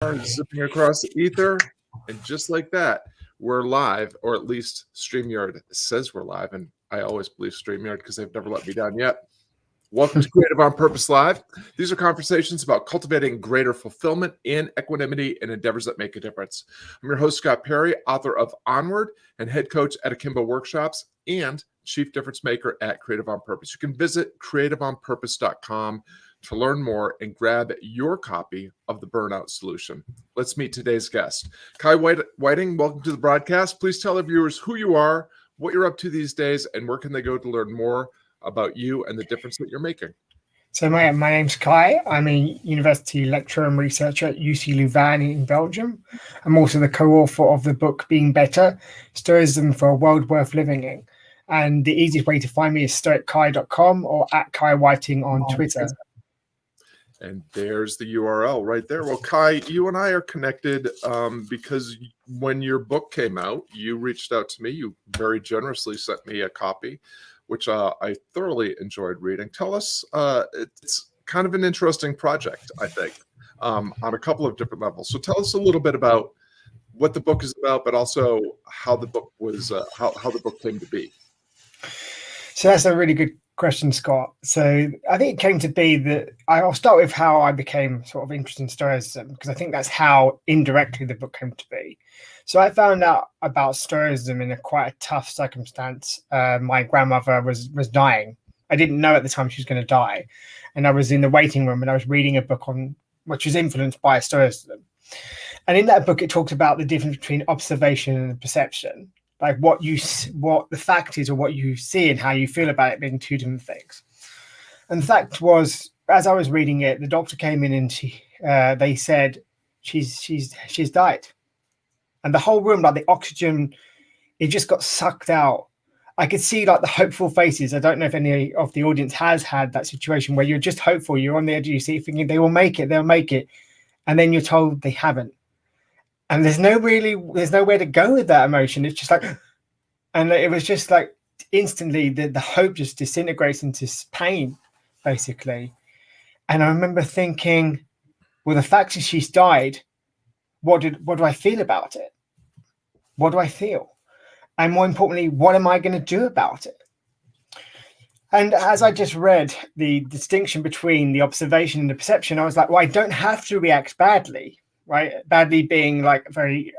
Zipping across the ether, and just like that, we're live, or at least StreamYard says we're live, and I always believe StreamYard because they've never let me down yet. Welcome to Creative on Purpose Live. These are conversations about cultivating greater fulfillment in equanimity and endeavors that make a difference. I'm your host, Scott Perry, author of Onward and head coach at Akimbo Workshops and chief difference maker at Creative on Purpose. You can visit creativeonpurpose.com to learn more and grab your copy of The Burnout Solution. Let's meet today's guest. Kai Whiting, welcome to the broadcast. Please tell our viewers who you are, what you're up to these days, and where can they go to learn more about you and the difference that you're making. So my name's Kai. I'm a university lecturer and researcher at UC Louvain in Belgium. I'm also the co-author of the book Being Better, Stoicism for a World Worth Living In. And the easiest way to find me is stoickai.com or at Kai Whiting on Twitter. And there's the URL right there. Well, Kai, you and I are connected because when your book came out, you reached out to me. You very generously sent me a copy, which I thoroughly enjoyed reading. Tell us, it's kind of an interesting project, I think, on a couple of different levels. So tell us a little bit about what the book is about, but also how the book was, how the book came to be. So that's a really good question, Scott. So I think it came to be that I'll start with how I became sort of interested in Stoicism, because I think that's how indirectly the book came to be. So I found out about Stoicism in quite a tough circumstance. My grandmother was dying. I didn't know at the time she was going to die. And I was in the waiting room and I was reading a book on which was influenced by Stoicism. And in that book, it talked about the difference between observation and perception. Like what the fact is or what you see and how you feel about it being two different things. And the fact was, as I was reading it, the doctor came in and they said, she's died. And the whole room, like the oxygen, it just got sucked out. I could see like the hopeful faces. I don't know if any of the audience has had that situation where you're just hopeful. You're on the edge of your seat thinking they will make it, they'll make it. And then you're told they haven't. And there's nowhere to go with that emotion. It's just like, and it was just like instantly the hope just disintegrates into pain, basically. And I remember thinking, well, the fact is she's died. What do I feel about it? What do I feel? And more importantly, what am I going to do about it? And as I just read the distinction between the observation and the perception, I was like, well, I don't have to react badly, right? Badly being like very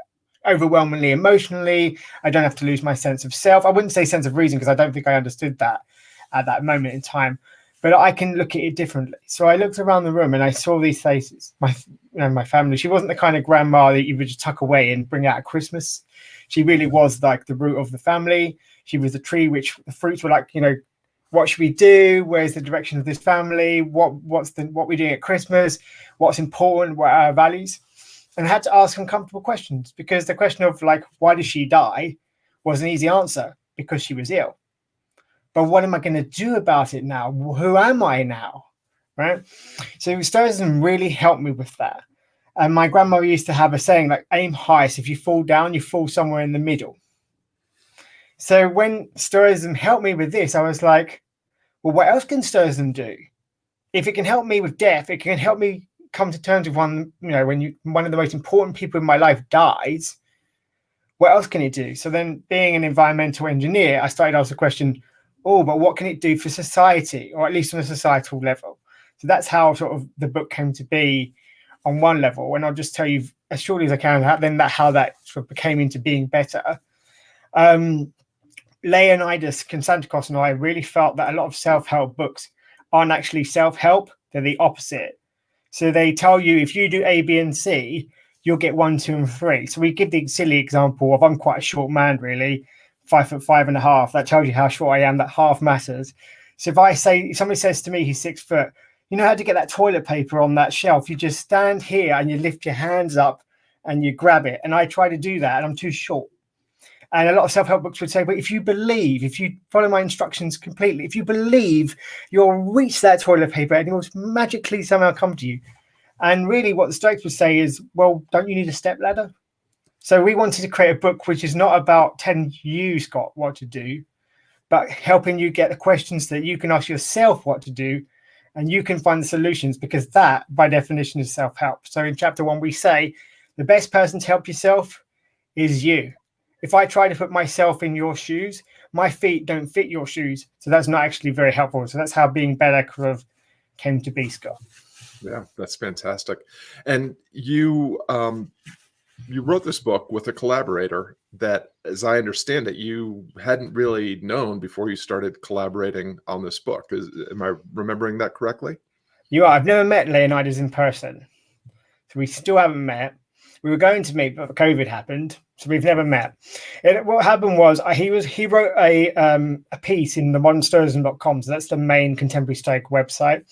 overwhelmingly emotionally. I don't have to lose my sense of self. I wouldn't say sense of reason because I don't think I understood that at that moment in time. But I can look at it differently. So I looked around the room and I saw these faces. My family, she wasn't the kind of grandma that you would just tuck away and bring out at Christmas. She really was like the root of the family. She was a tree which the fruits were like, what should we do? Where's the direction of this family? What we're doing at Christmas? What's important? What are our values? And I had to ask uncomfortable questions because the question of like, why did she die was an easy answer because she was ill. But what am I going to do about it now? Who am I now? Right? So Stoicism really helped me with that. And my grandmother used to have a saying like, aim high. So if you fall down, you fall somewhere in the middle. So when Stoicism helped me with this, I was like, well, what else can Stoicism do? If it can help me with death, it can help me come to terms with when one of the most important people in my life dies. What else can it do? So then being an environmental engineer, I started to ask the question, but what can it do for society, or at least on a societal level? So that's how sort of the book came to be on one level. And I'll just tell you as shortly as I can, how that sort of became into Being Better. Leonidas Konstantakos and I really felt that a lot of self-help books aren't actually self-help. They're the opposite. So they tell you if you do A, B, and C, you'll get 1, 2, and 3. So we give the silly example of I'm quite a short man, really. 5'5.5". That tells you how short I am. That half matters. So if somebody says to me he's 6 foot, you know how to get that toilet paper on that shelf? You just stand here and you lift your hands up and you grab it. And I try to do that and I'm too short. And a lot of self-help books would say, but if you follow my instructions completely, if you believe, you'll reach that toilet paper and it will magically somehow come to you. And really what the Stoics would say is, well, don't you need a step ladder? So we wanted to create a book which is not about telling you, Scott, what to do, but helping you get the questions that you can ask yourself what to do and you can find the solutions, because that by definition is self-help. So in chapter 1 we say the best person to help yourself is you. If I try to put myself in your shoes, my feet don't fit your shoes, so that's not actually very helpful. So that's how being better kind of came to be, Scott. Yeah, that's fantastic. And you wrote this book with a collaborator that, as I understand it, you hadn't really known before you started collaborating on this book. Am I remembering that correctly? You are. I've never met Leonidas in person, so we still haven't met. We were going to meet, but COVID happened, so we've never met. And what happened was he wrote a piece in the modernstoicism.com, so that's the main contemporary Stoic website,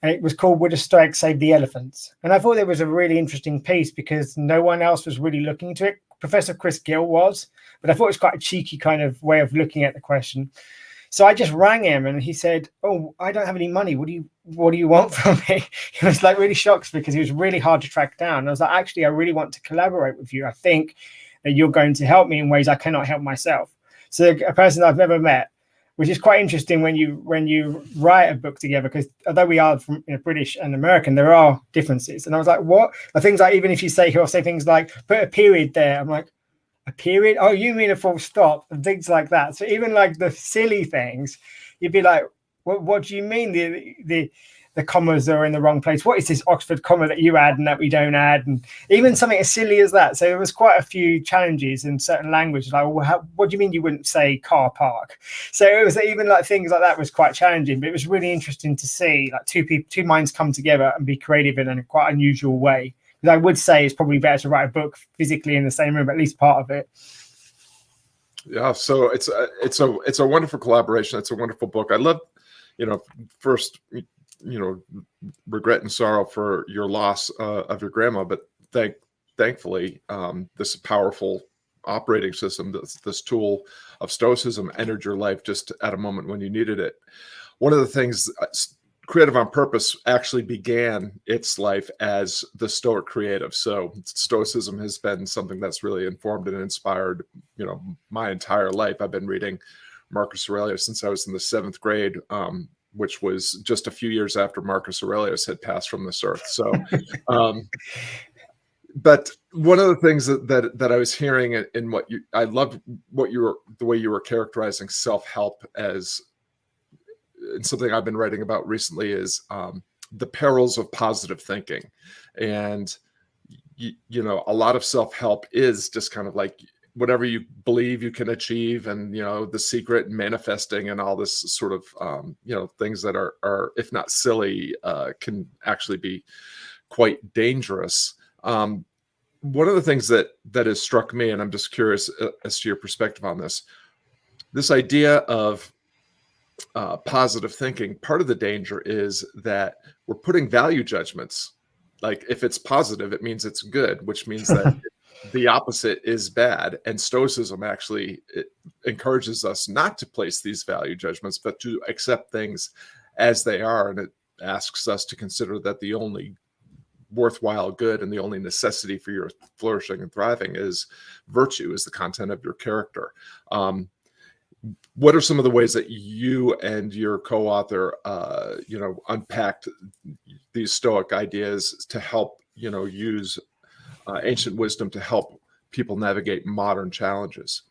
and it was called "Would a Stoic Save the Elephants?" And I thought it was a really interesting piece because no one else was really looking into it. Professor Chris Gill was, but I thought it was quite a cheeky kind of way of looking at the question. So I just rang him and he said, "Oh, I don't have any money. What do you want from me?" He was like really shocked because he was really hard to track down. And I was like, "Actually, I really want to collaborate with you. I think that you're going to help me in ways I cannot help myself." So a person I've never met, which is quite interesting when you write a book together, because although we are from British and American, there are differences. And I was like, what? The things like, even if you say, he'll say things like, "Put a period there." I'm like, "A period? Oh, you mean a full stop?" And things like that. So even like the silly things, you'd be like, what do you mean the commas are in the wrong place? What is this Oxford comma that you add and that we don't add? And even something as silly as that. So there was quite a few challenges in certain languages. Like, well, what do you mean you wouldn't say car park? So it was even like things like that was quite challenging, but it was really interesting to see like two minds come together and be creative in a quite unusual way. I would say it's probably better to write a book physically in the same room, at least part of it. Yeah, so it's a wonderful collaboration. It's a wonderful book. I love, first, regret and sorrow for your loss of your grandma, but thankfully, this powerful operating system, this tool of Stoicism, entered your life just at a moment when you needed it. One of the things. Creative on Purpose actually began its life as the Stoic creative. So Stoicism has been something that's really informed and inspired, my entire life. I've been reading Marcus Aurelius since I was in the 7th grade, which was just a few years after Marcus Aurelius had passed from this earth. So, but one of the things that I was hearing in I loved the way you were characterizing self-help as. And something I've been writing about recently is the perils of positive thinking. And, a lot of self-help is just kind of like whatever you believe you can achieve, and, the secret and manifesting and all this sort of, things that are, if not silly, can actually be quite dangerous. One of the things that has struck me, and I'm just curious as to your perspective on this idea of positive thinking. Part of the danger is that we're putting value judgments. Like, if it's positive, it means it's good, which means that the opposite is bad. And Stoicism actually encourages us not to place these value judgments, but to accept things as they are. And it asks us to consider that the only worthwhile good and the only necessity for your flourishing and thriving is virtue, is the content of your character. What are some of the ways that you and your co-author, unpacked these Stoic ideas to help, use ancient wisdom to help people navigate modern challenges?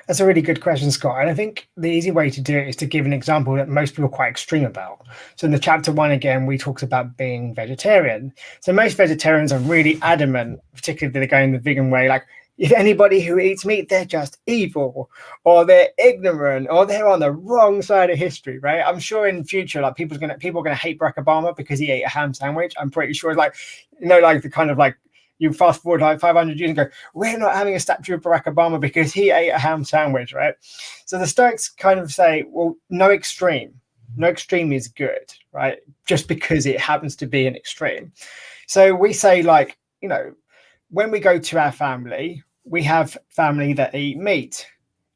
That's a really good question, Scott. And I think the easy way to do it is to give an example that most people are quite extreme about. So in the chapter 1, again, we talked about being vegetarian. So most vegetarians are really adamant, particularly if they're going the vegan way, like, if anybody who eats meat, they're just evil, or they're ignorant, or they're on the wrong side of history, right? I'm sure in future, like people are gonna hate Barack Obama because he ate a ham sandwich. I'm pretty sure, like, like the kind of like, you fast forward like 500 years and go, we're not having a statue of Barack Obama because he ate a ham sandwich, right? So the Stoics kind of say, well, no extreme is good, right? Just because it happens to be an extreme. So we say, like, when we go to our family, we have family that eat meat,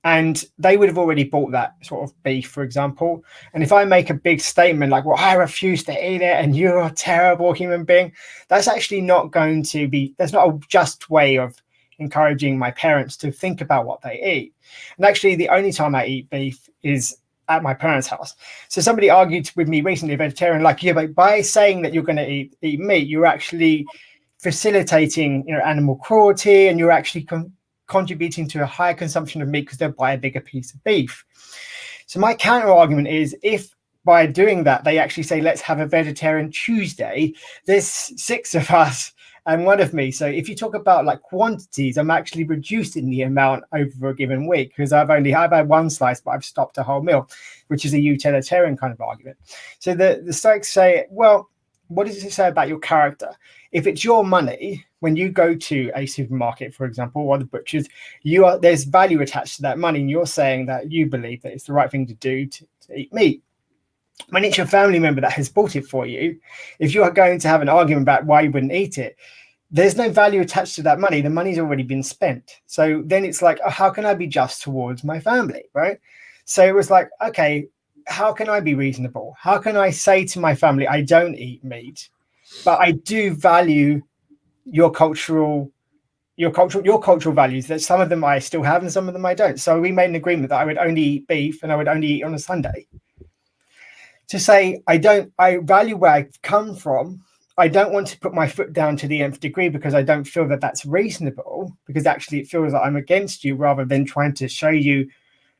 and they would have already bought that sort of beef, for example. And if I make a big statement like, well, I refuse to eat it and you're a terrible human being, that's actually not going to be, that's not a just way of encouraging my parents to think about what they eat. And actually, the only time I eat beef is at my parents' house. So somebody argued with me recently, a vegetarian, like, yeah, but by saying that you're going to eat meat, you're actually facilitating, animal cruelty, and you're actually contributing to a higher consumption of meat because they'll buy a bigger piece of beef. So my counter argument is, if by doing that they actually say, let's have a vegetarian Tuesday, there's 6 of us and 1 of me. So if you talk about like quantities, I'm actually reducing the amount over a given week because I've had 1 slice, but I've stopped a whole meal, which is a utilitarian kind of argument. So the Stoics say, well, what does it say about your character? If it's your money, when you go to a supermarket, for example, or the butcher's, there's value attached to that money, and you're saying that you believe that it's the right thing to do to eat meat. When it's your family member that has bought it for you, if you are going to have an argument about why you wouldn't eat it, there's no value attached to that money. The money's already been spent. So then it's like, oh, how can I be just towards my family, right? So it was like, okay, how can I be reasonable? How can I say to my family, I don't eat meat, but I do value your cultural values, that some of them I still have and some of them I don't. So we made an agreement that I would only eat beef and I would only eat on a Sunday. To say I value where I've come from. I don't want to put my foot down to the nth degree because I don't feel that that's reasonable, because actually it feels like I'm against you, rather than trying to show you,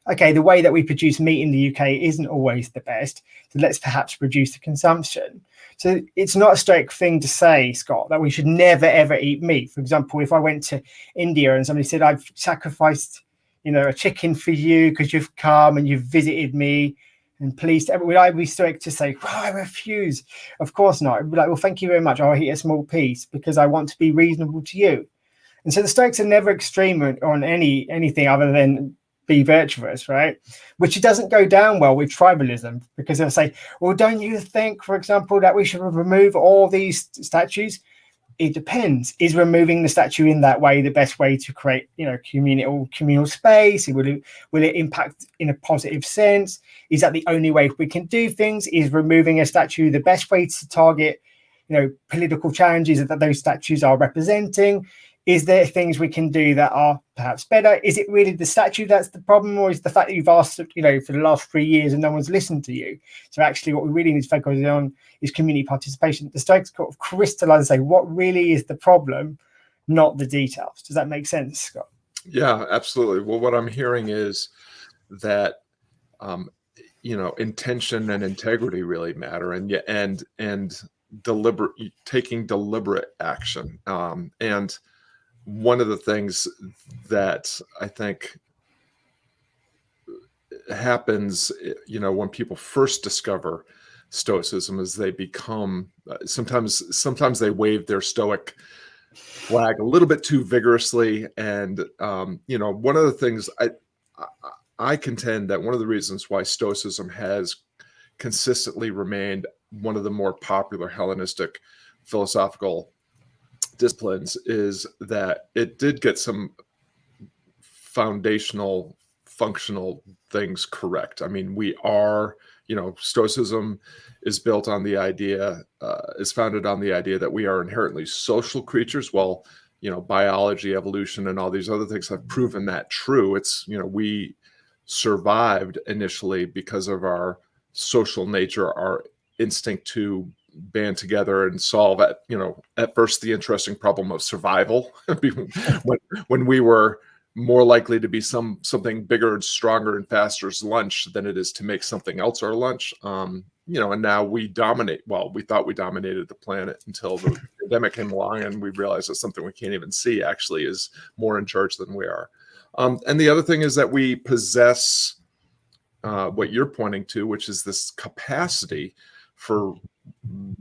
okay, the way that we produce meat in the UK isn't always the best. So let's perhaps reduce the consumption. So it's not a Stoic thing to say, Scott, that we should never, ever eat meat. For example, if I went to India and somebody said, I've sacrificed, a chicken for you because you've come and you've visited me, and please, would I be Stoic to say, oh, I refuse? Of course not. I'd be like, well, thank you very much. I'll eat a small piece because I want to be reasonable to you. And so the Stoics are never extreme on anything other than be virtuous, right? Which doesn't go down well with tribalism, because they'll say, well, don't you think, for example, that we should remove all these statues? It depends. Is removing the statue in that way the best way to create, communal space? Will it impact in a positive sense? Is that the only way we can do things? Is removing a statue the best way to target, political challenges that those statues are representing? Is there things we can do that are perhaps better? Is it really the statue that's the problem, or is the fact that you've asked, for the last 3 years and no one's listened to you? So actually what we really need to focus on is community participation. The Stoics sort of crystallize and say, what really is the problem, not the details. Does that make sense, Scott? Yeah, absolutely. Well, what I'm hearing is that, intention and integrity really matter, and taking deliberate action. And one of the things that I think happens, when people first discover Stoicism, is they become sometimes they wave their Stoic flag a little bit too vigorously. And one of the things I contend that one of the reasons why Stoicism has consistently remained one of the more popular Hellenistic philosophical disciplines is that it did get some foundational functional things correct. I mean, Stoicism is built on the idea, is founded on the idea that we are inherently social creatures. Well, biology, evolution, and all these other things have proven that true. It's, we survived initially because of our social nature, our instinct to band together and solve at first the interesting problem of survival when we were more likely to be something bigger and stronger and faster as lunch than it is to make something else our lunch. And now we dominate. Well, we thought we dominated the planet until the pandemic came along, and we realized that something we can't even see actually is more in charge than we are. And the other thing is that we possess what you're pointing to, which is this capacity for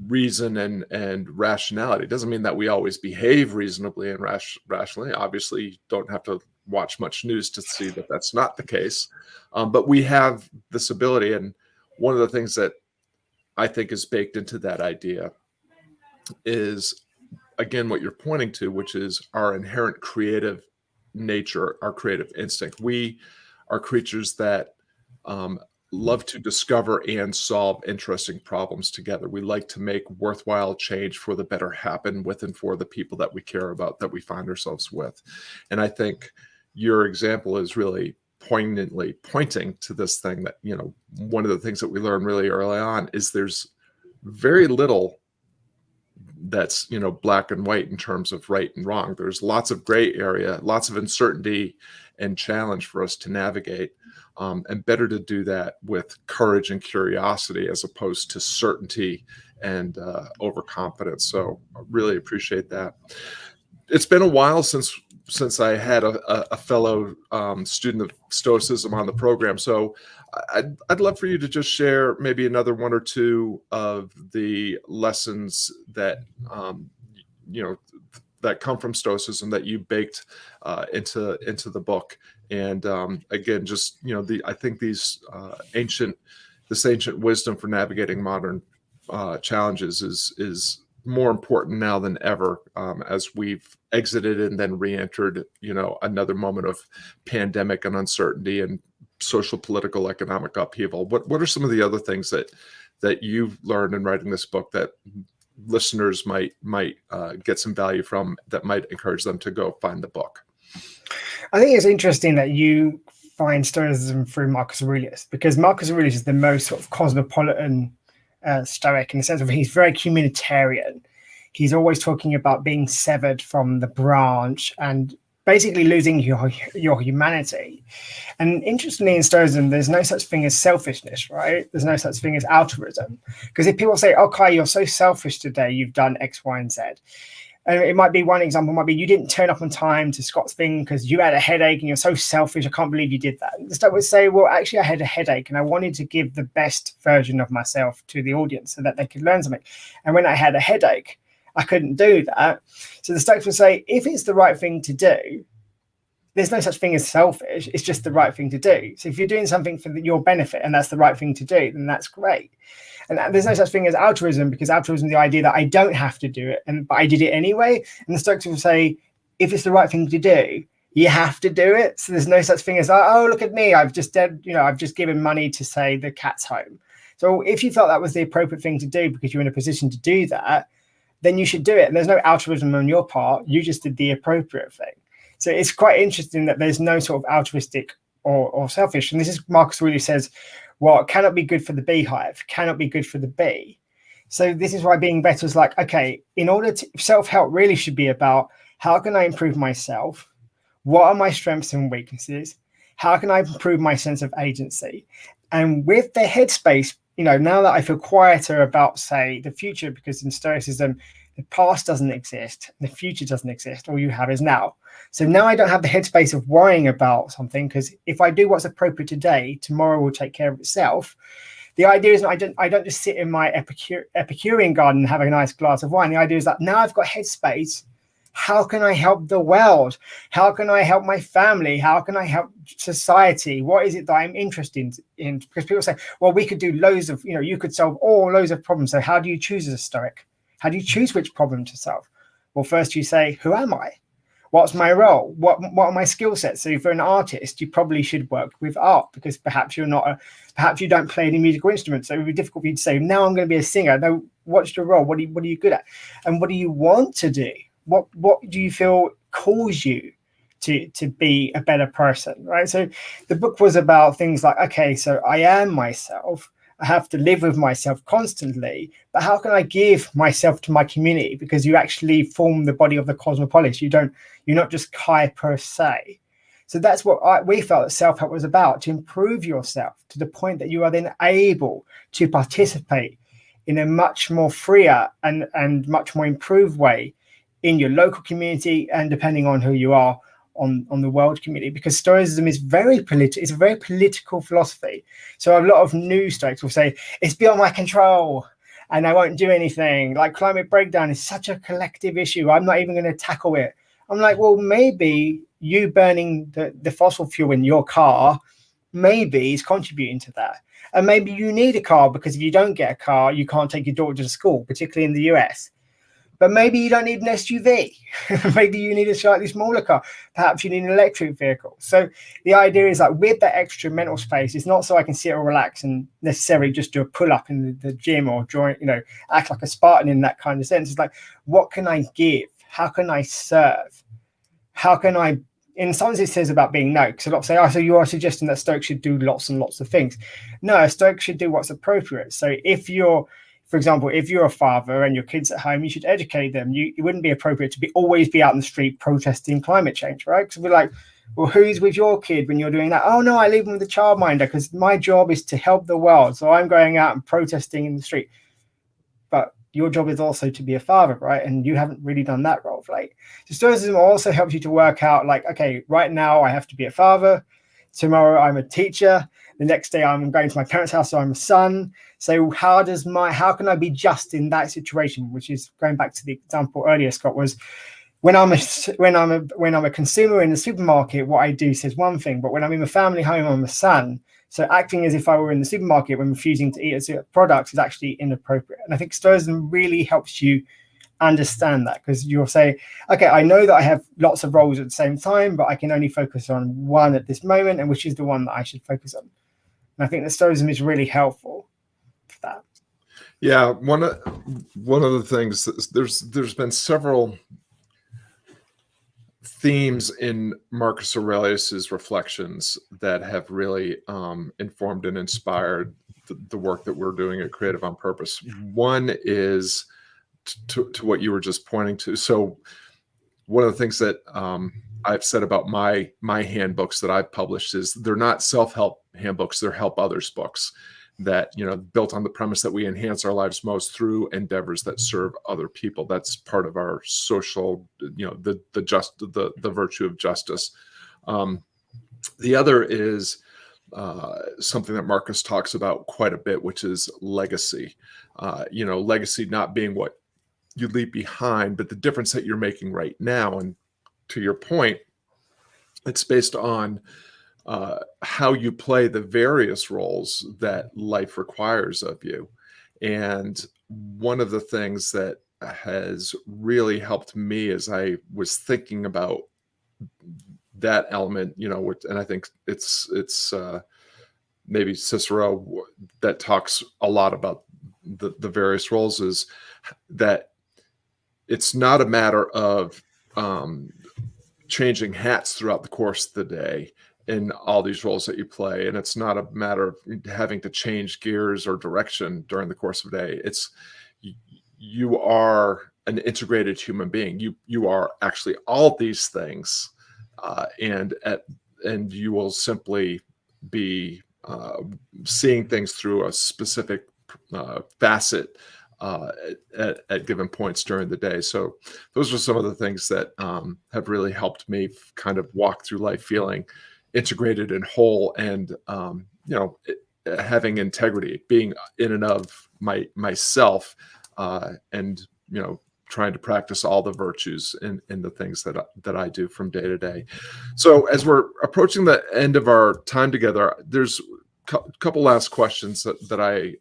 reason and rationality. It doesn't mean that we always behave reasonably and rationally. Obviously, you don't have to watch much news to see that that's not the case. But we have this ability. And one of the things that I think is baked into that idea is, again, what you're pointing to, which is our inherent creative nature, our creative instinct. We are creatures that love to discover and solve interesting problems together. We like to make worthwhile change for the better happen with and for the people that we care about, that we find ourselves with. And I think your example is really poignantly pointing to this thing that, you know, one of the things that we learn really early on is there's very little that's, you know, black and white in terms of right and wrong. There's lots of gray area, lots of uncertainty and challenge for us to navigate. And better to do that with courage and curiosity as opposed to certainty and overconfidence. So I really appreciate that. It's been a while since I had a fellow student of Stoicism on the program. So I'd love for you to just share maybe another one or two of the lessons that you know, that come from Stoicism that you baked into the book. And again, just, you know, I think this ancient wisdom for navigating modern challenges is more important now than ever, as we've exited and then re-entered, you know, another moment of pandemic and uncertainty and social, political, economic upheaval. What are some of the other things that you've learned in writing this book that listeners might get some value from, that might encourage them to go find the book? I think it's interesting that you find Stoicism through Marcus Aurelius, because Marcus Aurelius is the most sort of cosmopolitan Stoic in the sense of he's very communitarian. He's always talking about being severed from the branch and basically losing your humanity. And interestingly, in Stoicism, there's no such thing as selfishness, right? There's no such thing as altruism. Because if people say, okay, you're so selfish today, you've done X, Y, and Z. And it might be, one example might be, you didn't turn up on time to Scott's thing because you had a headache and you're so selfish. I can't believe you did that. And the Stoic would say, well, actually, I had a headache and I wanted to give the best version of myself to the audience so that they could learn something. And when I had a headache, I couldn't do that. So the Stoics would say, if it's the right thing to do, there's no such thing as selfish. It's just the right thing to do. So if you're doing something for your benefit and that's the right thing to do, then that's great. And there's no such thing as altruism, because altruism is the idea that I don't have to do it, but I did it anyway. And the Stoics will say, if it's the right thing to do, you have to do it. So there's no such thing as, oh, look at me, I've just given money to say the cat's home. So if you felt that was the appropriate thing to do because you're in a position to do that, then you should do it. And there's no altruism on your part. You just did the appropriate thing. So it's quite interesting that there's no sort of altruistic or selfish. And this is Marcus Aurelius says, what cannot be good for the beehive cannot be good for the bee. So this is why being better is like, okay, in order to, self-help really should be about how can I improve myself? What are my strengths and weaknesses? How can I improve my sense of agency? And with the headspace, you know, now that I feel quieter about, say, the future, because in Stoicism, the past doesn't exist, the future doesn't exist. All you have is now. So now I don't have the headspace of worrying about something, because if I do what's appropriate today, tomorrow will take care of itself. The idea is I don't just sit in my Epicurean garden and have a nice glass of wine. The idea is that now I've got headspace. How can I help the world? How can I help my family? How can I help society? What is it that I'm interested in? Because people say, well, we could do loads of, you know, you could solve loads of problems. So how do you choose as a Stoic? How do you choose which problem to solve? Well, first you say, who am I? What's my role? What are my skill sets? So if you're an artist, you probably should work with art, because perhaps you don't play any musical instruments. So it would be difficult for you to say, now I'm going to be a singer. No, what's your role? What are you good at? And what do you want to do? What do you feel calls you to be a better person, right? So the book was about things like, okay, so I am myself. I have to live with myself constantly, but how can I give myself to my community? Because you actually form the body of the cosmopolis. You're not just Kai per se. So that's what we felt that self-help was about, to improve yourself to the point that you are then able to participate in a much more freer and much more improved way in your local community, and depending on who you are, on the world community. Because Stoicism is very political. It's a very political philosophy. So a lot of new Stoics will say, it's beyond my control and I won't do anything. Like climate breakdown is such a collective issue. I'm not even going to tackle it. I'm like, well, maybe you burning the fossil fuel in your car maybe is contributing to that. And maybe you need a car, because if you don't get a car, you can't take your daughter to school, particularly in the US. But maybe you don't need an SUV. Maybe you need a slightly smaller car. Perhaps you need an electric vehicle. So the idea is, like, with that extra mental space, it's not so I can sit or relax and necessarily just do a pull-up in the gym or join, act like a Spartan in that kind of sense. It's like, what can I give? How can I serve? How can I in some it says about being no, because a lot say, oh, so you are suggesting that Stoics should do lots and lots of things. No, a Stoic should do what's appropriate. So if you're, for example, if you're a father and your kids at home, you should educate them. It wouldn't be appropriate to always be out in the street protesting climate change, right? Because we're like, well, who's with your kid when you're doing that? Oh no, I leave them with the childminder because my job is to help the world. So I'm going out and protesting in the street. But your job is also to be a father, right? And you haven't really done that role, right? So Stoicism also helps you to work out, like, okay, right now I have to be a father. Tomorrow I'm a teacher. The next day I'm going to my parents' house, so I'm a son. So how can I be just in that situation? Which is going back to the example earlier, Scott, was when I'm a consumer in the supermarket, what I do says one thing, but when I'm in a family home, I'm a son. So acting as if I were in the supermarket when refusing to eat products is actually inappropriate. And I think Stoicism really helps you understand that, because you'll say, okay, I know that I have lots of roles at the same time, but I can only focus on one at this moment, and which is the one that I should focus on. And I think that Stoicism is really helpful for that. Yeah, one of the things, there's been several themes in Marcus Aurelius's reflections that have really informed and inspired the work that we're doing at Creative on Purpose. One is to what you were just pointing to. So one of the things that I've said about my handbooks that I've published is they're not self-help handbooks, they're help others books that, built on the premise that we enhance our lives most through endeavors that serve other people. That's part of our social, the virtue of justice. The other is something that Marcus talks about quite a bit, which is legacy. Legacy not being what you leave behind, but the difference that you're making right now. And to your point, it's based on how you play the various roles that life requires of you. And one of the things that has really helped me as I was thinking about that element, and I think it's maybe Cicero that talks a lot about the various roles, is that it's not a matter of changing hats throughout the course of the day in all these roles that you play. And it's not a matter of having to change gears or direction during the course of the day. It's you are an integrated human being. You are actually all these things, and you will simply be seeing things through a specific facet at given points during the day. So those are some of the things that have really helped me kind of walk through life feeling integrated and whole, and having integrity, being in and of myself, and trying to practice all the virtues in the things that I do from day to day. So as we're approaching the end of our time together, there's a couple last questions that I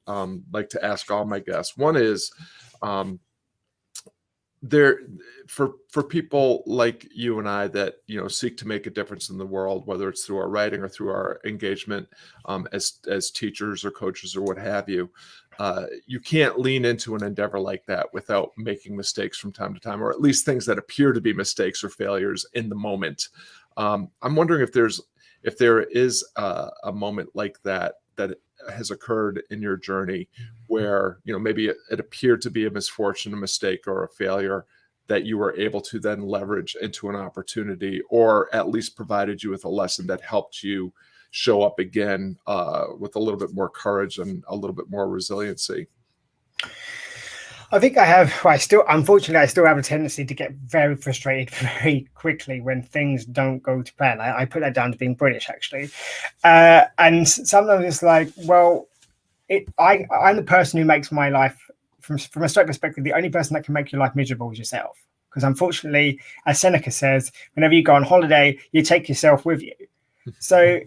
like to ask all my guests. One is, there for people like you and I that seek to make a difference in the world, whether it's through our writing or through our engagement as teachers or coaches or what have you, you can't lean into an endeavor like that without making mistakes from time to time, or at least things that appear to be mistakes or failures in the moment. I'm wondering if there is a moment like that has occurred in your journey where maybe it appeared to be a misfortune, a mistake, or a failure that you were able to then leverage into an opportunity, or at least provided you with a lesson that helped you show up again with a little bit more courage and a little bit more resiliency. I think I have. Unfortunately, I still have a tendency to get very frustrated very quickly when things don't go to plan. I put that down to being British, actually. And sometimes it's like, well, I'm the person who makes my life, from a Stoic perspective, the only person that can make your life miserable is yourself. Because unfortunately, as Seneca says, whenever you go on holiday, you take yourself with you. So,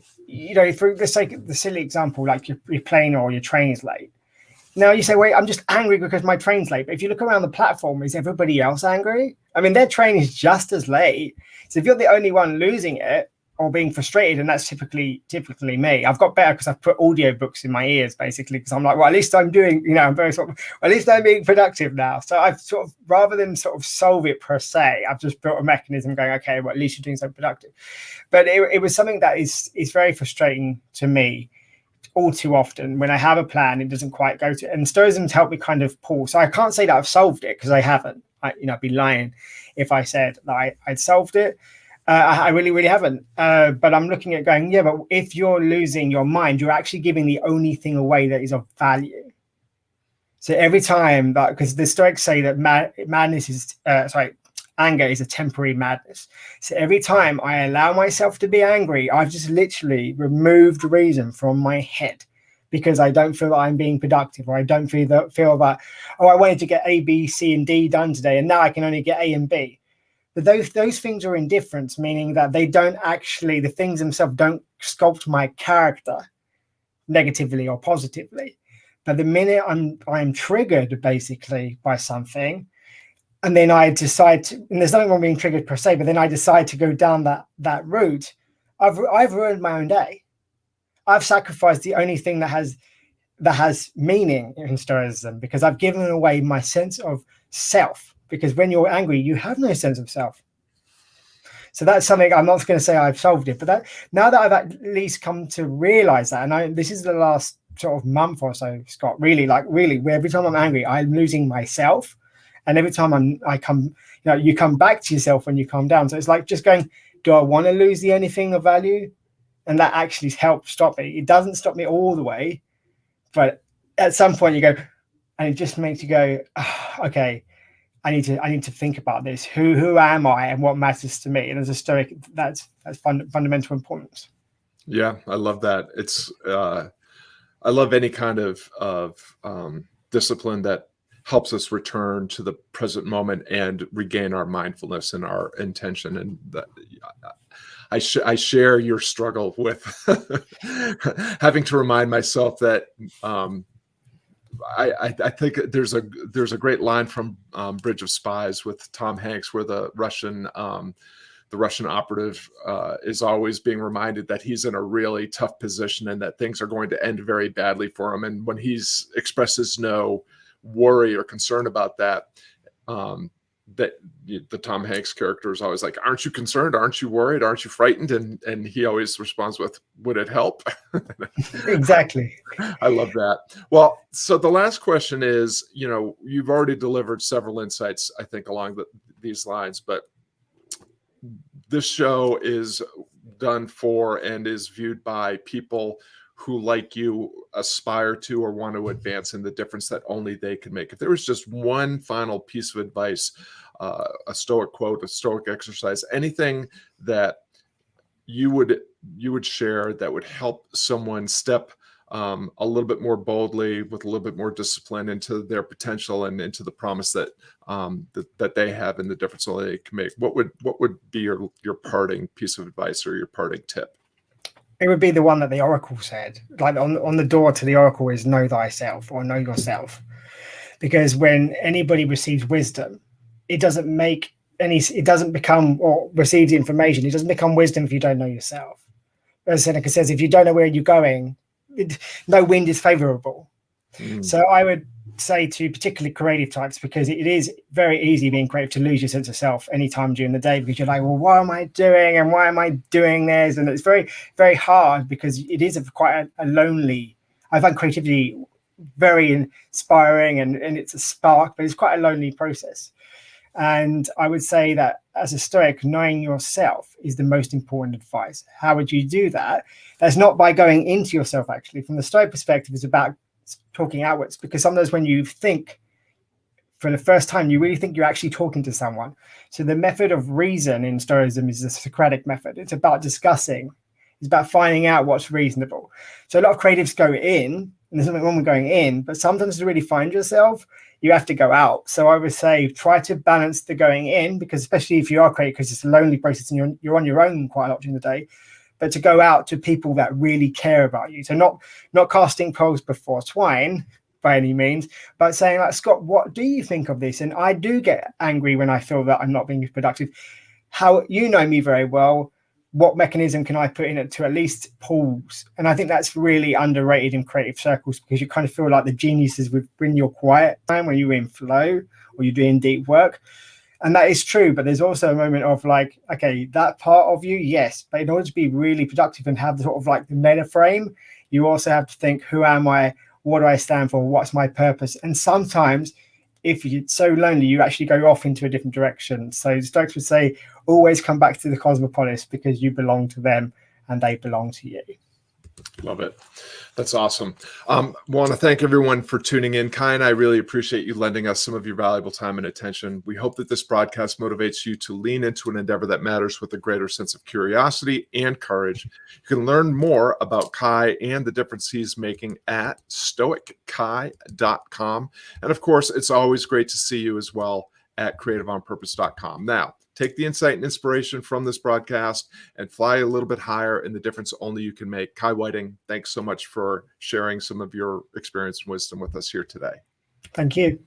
for the sake of the silly example, like your plane or your train is late. Now you say, wait, I'm just angry because my train's late. But if you look around the platform, is everybody else angry? I mean, their train is just as late. So if you're the only one losing it, or being frustrated, and that's typically me. I've got better because I've put audio books in my ears, basically, because I'm like, well, at least I'm doing, I'm very sort of, at least I'm being productive now. So I've sort of, rather than sort of solve it per se, I've just built a mechanism going, okay, well, at least you're doing something productive. But it was something that is very frustrating to me all too often. When I have a plan, it doesn't quite go to, and Stoicism's helped me kind of pull. So I can't say that I've solved it, because I haven't. I'd be lying if I said that I'd solved it. I really, really haven't. But I'm looking at going, yeah, but if you're losing your mind, you're actually giving the only thing away that is of value. So every time that, because the Stoics say that madness is, anger is a temporary madness. So every time I allow myself to be angry, I've just literally removed reason from my head, because I don't feel that I'm being productive, or I don't feel that, oh, I wanted to get A, B, C, and D done today, and now I can only get A and B. But those things are indifference, meaning that they don't actually, the things themselves don't sculpt my character negatively or positively. But the minute I'm triggered basically by something, and then I decide to, and there's nothing wrong being triggered per se, but then I decide to go down that route, I've ruined my own day. I've sacrificed the only thing that has meaning in Stoicism, because I've given away my sense of self. Because when you're angry, you have no sense of self. So that's something, I'm not going to say I've solved it, but that now that I've at least come to realize that, and this is the last sort of month or so, Scott, really, where every time I'm angry, I'm losing myself. And every time I come, you come back to yourself when you calm down. So it's like just going, do I want to lose the only thing of value? And that actually helps stop me. It doesn't stop me all the way, but at some point you go, and it just makes you go, oh, okay, I need to think about this. Who am I, and what matters to me? And as a Stoic, that's fundamental importance. Yeah, I love that. It's I love any kind of discipline that helps us return to the present moment and regain our mindfulness and our intention. And that, I share your struggle with having to remind myself that I think there's a great line from Bridge of Spies with Tom Hanks, where the Russian operative is always being reminded that he's in a really tough position and that things are going to end very badly for him. And when he expresses no worry or concern about that, that the Tom Hanks character is always like, aren't you concerned? Aren't you worried? Aren't you frightened? And he always responds with, would it help? Exactly. I love that. Well, so the last question is, you've already delivered several insights, I think, along these lines, but this show is done for and is viewed by people who, like you, aspire to or want to advance in the difference that only they can make. If there was just one final piece of advice, a Stoic quote, a Stoic exercise, anything that you would share that would help someone step a little bit more boldly, with a little bit more discipline, into their potential and into the promise that that they have and the difference that they can make, what would be your parting piece of advice or your parting tip? It would be the one that the Oracle said, like on the door to the Oracle is know thyself, or know yourself. Because when anybody receives wisdom, it doesn't become, or receives information, it doesn't become wisdom if you don't know yourself. As Seneca says, if you don't know where you're going, no wind is favorable. So I would say to particularly creative types, because it is very easy being creative to lose your sense of self anytime during the day, because you're like, well, what am I doing, and why am I doing this? And it's very, very hard, because it is quite a lonely, I find creativity very inspiring and it's a spark, but it's quite a lonely process. And I would say that as a Stoic, knowing yourself is the most important advice. How would you do that? That's not by going into yourself, actually. From the Stoic perspective, it's about talking outwards, because sometimes when you think for the first time, you really think you're actually talking to someone. So the method of reason in Stoicism is the Socratic method. It's about discussing. It's about finding out what's reasonable. So a lot of creatives go in, and there's nothing wrong with going in, but sometimes to really find yourself, you have to go out. So I would say try to balance the going in, because especially if you are creative, because it's a lonely process and you're on your own quite a lot during the day, but to go out to people that really care about you. So not casting pearls before swine by any means, but saying like, Scott, what do you think of this? And I do get angry when I feel that I'm not being productive. How, you know me very well. what mechanism can I put in it to at least pause? And I think that's really underrated in creative circles, because you kind of feel like the geniuses within your quiet time when you're in flow or you're doing deep work. And that is true, but there's also a moment of like, okay, that part of you, yes, but in order to be really productive and have the sort of like the meta frame, you also have to think, who am I? What do I stand for? What's my purpose? And sometimes if you're so lonely, you actually go off into a different direction. So Stoics would say, always come back to the cosmopolis, because you belong to them and they belong to you. Love it. That's awesome. Want to thank everyone for tuning in. Kai and I really appreciate you lending us some of your valuable time and attention. We hope that this broadcast motivates you to lean into an endeavor that matters with a greater sense of curiosity and courage. You can learn more about Kai and the difference he's making at stoickai.com. And of course, it's always great to see you as well at creativeonpurpose.com. Now, take the insight and inspiration from this broadcast and fly a little bit higher in the difference only you can make. Kai Whiting, thanks so much for sharing some of your experience and wisdom with us here today. Thank you.